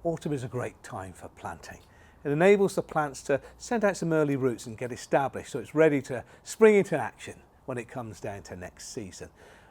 autumn is a great time for planting. It enables the plants to send out some early roots and get established so it's ready to spring into action when it comes down to next season.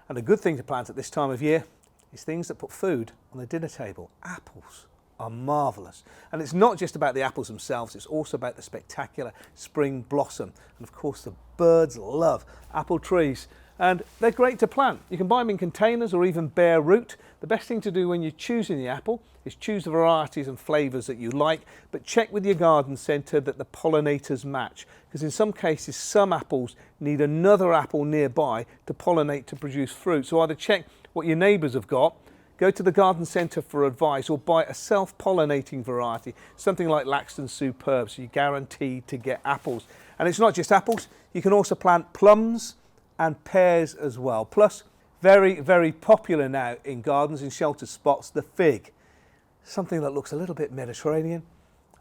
And a good thing to plant at this time of year is things that put food on the dinner table. Apples are marvellous. And it's not just about the apples themselves, it's also about the spectacular spring blossom. And of course the birds love apple trees. And they're great to plant. You can buy them in containers or even bare root. The best thing to do when you're choosing the apple is choose the varieties and flavours that you like, but check with your garden centre that the pollinators match, because in some cases some apples need another apple nearby to pollinate to produce fruit. So either check what your neighbours have got, go to the garden centre for advice, or buy a self-pollinating variety, something like Laxton Superb, so you're guaranteed to get apples. And it's not just apples, you can also plant plums and pears as well. Plus, very, very popular now in gardens in sheltered spots, the fig. Something that looks a little bit Mediterranean,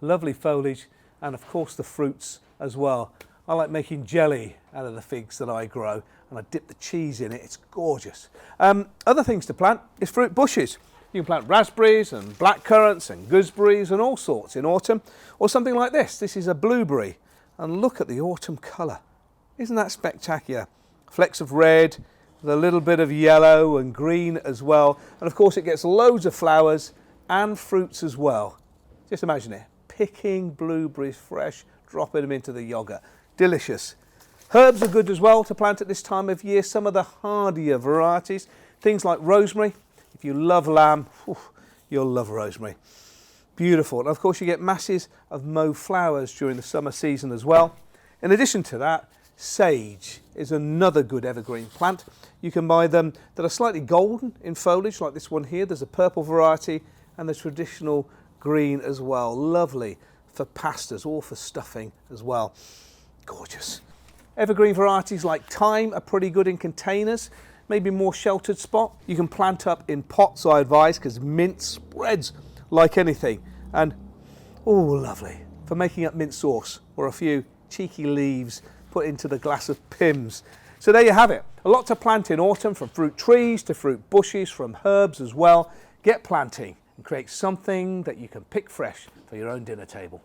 lovely foliage, and of course the fruits as well. I like making jelly out of the figs that I grow, and I dip the cheese in it. It's gorgeous. Other things to plant is fruit bushes. You can plant raspberries and blackcurrants and gooseberries and all sorts in autumn, or something like this. This is a blueberry, and look at the autumn colour. Isn't that spectacular? Flecks of red, with a little bit of yellow and green as well. And of course it gets loads of flowers and fruits as well. Just imagine it, picking blueberries fresh, dropping them into the yoghurt. Delicious. Herbs are good as well to plant at this time of year. Some of the hardier varieties, things like rosemary. If you love lamb, you'll love rosemary. Beautiful. And of course you get masses of mauve flowers during the summer season as well. In addition to that, sage is another good evergreen plant. You can buy them that are slightly golden in foliage, like this one here. There's a purple variety and the traditional green as well. Lovely for pastas or for stuffing as well. Gorgeous. Evergreen varieties like thyme are pretty good in containers, maybe more sheltered spot. You can plant up in pots, I advise, because mint spreads like anything. And, oh, lovely for making up mint sauce or a few cheeky leaves put into the glass of Pimm's. So there you have it. A lot to plant in autumn, from fruit trees to fruit bushes, from herbs as well. Get planting and create something that you can pick fresh for your own dinner table.